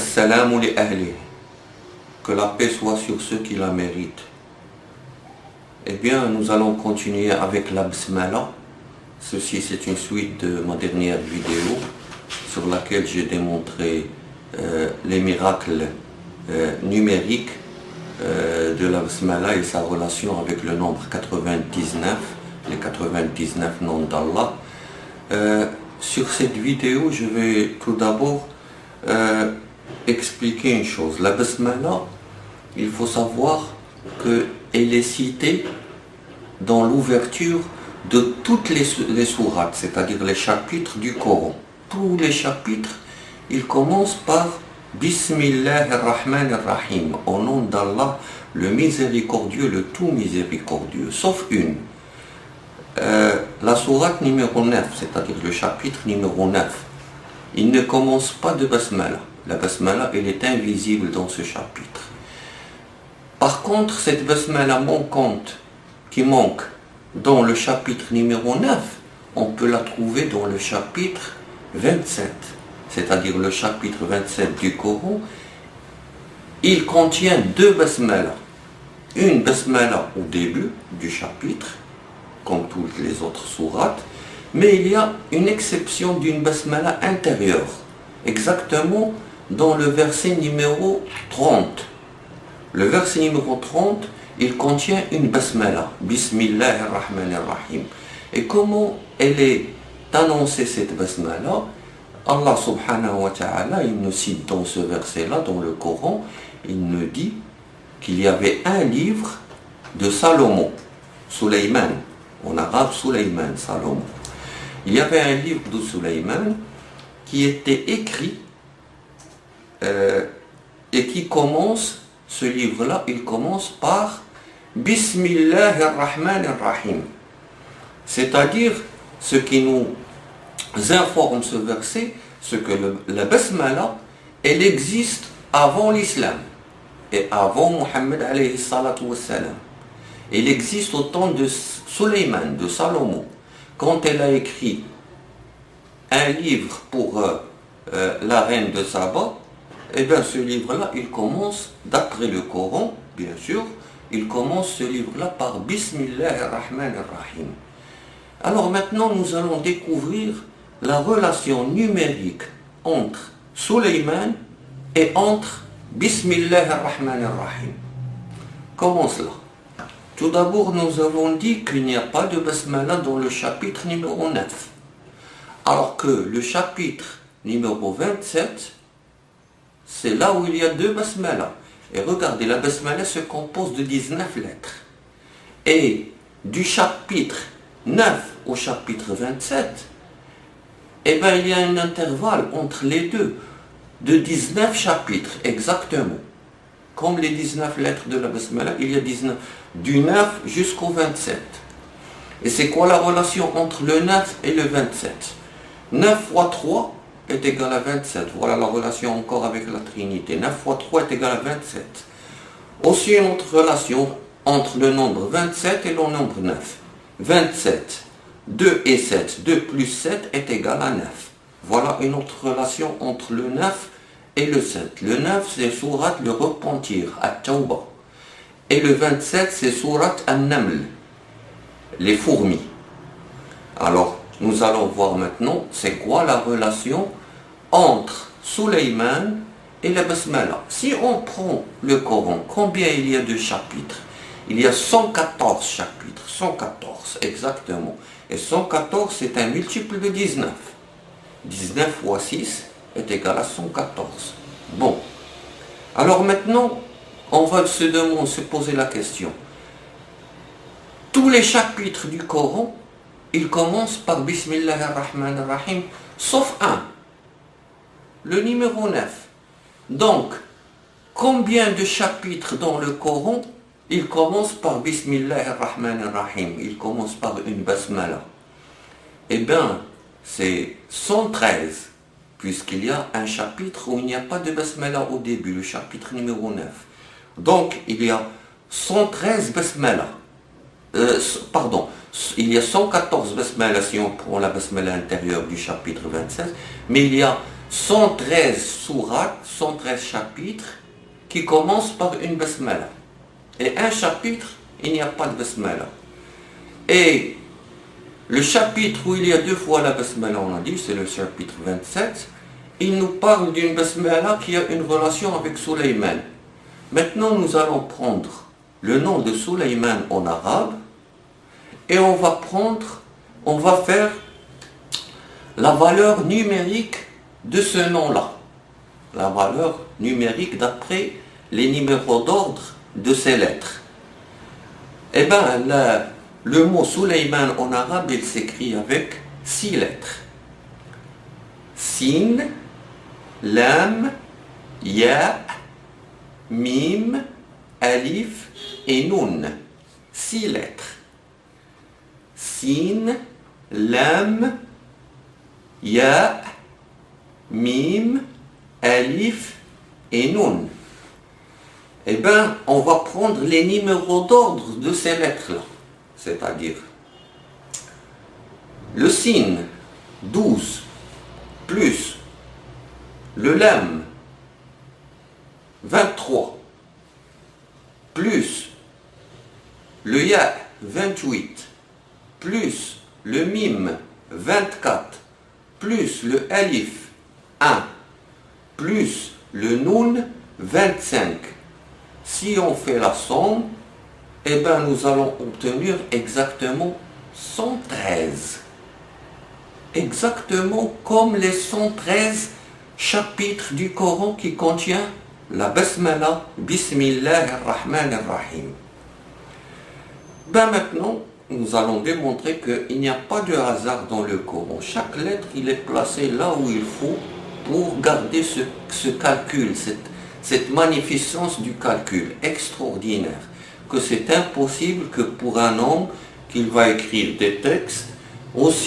Assalamu li ahli. Que la paix soit sur ceux qui la méritent. Eh bien, nous allons continuer avec la Bismillah. Ceci, c'est une suite de ma dernière vidéo sur laquelle j'ai démontré les miracles numériques de la Bismillah et sa relation avec le nombre 99, les 99 noms d'Allah. Sur cette vidéo, je vais tout d'abord expliquer une chose. La Bismillah, il faut savoir qu'elle est citée dans l'ouverture de toutes les sourates, c'est-à-dire les chapitres du Coran. Tous les chapitres, ils commencent par Bismillahir-Rahmanir-Rahim, au nom d'Allah, le miséricordieux, le tout miséricordieux, sauf une. La sourate numéro 9, c'est-à-dire le chapitre numéro 9, il ne commence pas de Basmala. La Basmala, elle est invisible dans ce chapitre. Par contre, cette Basmala manquante, qui manque dans le chapitre numéro 9, on peut la trouver dans le chapitre 27, c'est-à-dire le chapitre 27 du Coran. Il contient deux Basmala. Une Basmala au début du chapitre, comme toutes les autres sourates, mais il y a une exception d'une Basmala intérieure, exactement dans le verset numéro 30. Le verset numéro 30, il contient une Basmala, Bismillahir-Rahmanir-Rahim. Et comment elle est annoncée, cette Basmala? Allah subhanahu wa ta'ala, il nous cite dans ce verset-là, dans le Coran, il nous dit qu'il y avait un livre de Salomon, Sulayman, en arabe Sulayman, Salomon. Il y avait un livre de Sulayman qui était écrit et qui commence, ce livre-là, il commence par Bismillahir-Rahmanir-Rahim. C'est-à-dire, ce qui nous informe ce verset, c'est que la Basmala, elle existe avant l'islam et avant Mohammed alayhi salatu wassalam. Elle existe au temps de Sulayman, de Salomon. Quand elle a écrit un livre pour la reine de Saba, et bien ce livre-là, il commence, d'après le Coran, bien sûr, il commence ce livre-là par Bismillahir-Rahmanir-Rahim. Alors maintenant, nous allons découvrir la relation numérique entre Sulayman et entre Bismillahir-Rahmanir-Rahim. Comment cela? Tout d'abord, nous avons dit qu'il n'y a pas de Basmala dans le chapitre numéro 9. Alors que le chapitre numéro 27, c'est là où il y a deux Basmala. Et regardez, la Basmala se compose de 19 lettres. Et du chapitre 9 au chapitre 27, eh bien, il y a un intervalle entre les deux de 19 chapitres, exactement. Comme les 19 lettres de la Basmala, il y a 19, du 9 jusqu'au 27. Et c'est quoi la relation entre le 9 et le 27? 9 fois 3 est égal à 27. Voilà la relation encore avec la Trinité. 9 fois 3 est égal à 27. Aussi une autre relation entre le nombre 27 et le nombre 9. 27, 2 et 7, 2 plus 7 est égal à 9. Voilà une autre relation entre le 9 et le 7. Le 9, c'est Surat le repentir, At-Tawbah. Et le 27, c'est Surat An-Naml, les fourmis. Alors, nous allons voir maintenant, c'est quoi la relation entre Sulayman et la Basmala. Si on prend le Coran, combien il y a de chapitres? Il y a 114 chapitres, 114 exactement. Et 114, c'est un multiple de 19. 19 fois 6 est égal à 114. Bon. Alors maintenant, on va se poser la question. Tous les chapitres du Coran, ils commencent par Bismillahir-Rahmanir-Rahim, sauf un, le numéro 9. Donc, combien de chapitres dans le Coran, ils commencent par Bismillahir-Rahmanir-Rahim, ils commencent par une Basmala? Eh bien, c'est 113, puisqu'il y a un chapitre où il n'y a pas de Basmala au début, le chapitre numéro 9. Donc, il y a 113 Basmala. Il y a 114 Basmala si on prend la Basmala intérieure du chapitre 27, mais il y a 113 sourates, 113 chapitres qui commencent par une basmala. Et un chapitre, il n'y a pas de basmala. Et le chapitre où il y a 2 fois la basmala, on a dit, c'est le chapitre 27, il nous parle d'une basmala qui a une relation avec Sulayman. Maintenant, nous allons prendre le nom de Sulayman en arabe et on va faire la valeur numérique de ce nom-là. La valeur numérique d'après les numéros d'ordre de ces lettres. Eh bien, le mot Sulayman en arabe, il s'écrit avec 6 lettres. Sin, Lam, Ya, Mim, Alif et Nun. 6 lettres. Sin, Lam, Ya, Mim, Alif et Nun. Eh bien, on va prendre les numéros d'ordre de ces lettres-là. C'est-à-dire, le Sin, 12, plus le Lam, 23, plus le Ya, 28, plus le Mim, 24, plus le Alif, 1, plus le Nun, 25. Si on fait la somme, eh bien nous allons obtenir exactement 113. Exactement comme les 113 chapitres du Coran qui contient la Basmala, Bismillah ar-Rahman ar-Rahim. Ben maintenant, nous allons démontrer qu'il n'y a pas de hasard dans le Coran. Chaque lettre, il est placé là où il faut pour garder ce calcul, cette magnificence du calcul extraordinaire, que c'est impossible que pour un homme qu'il va écrire des textes aussi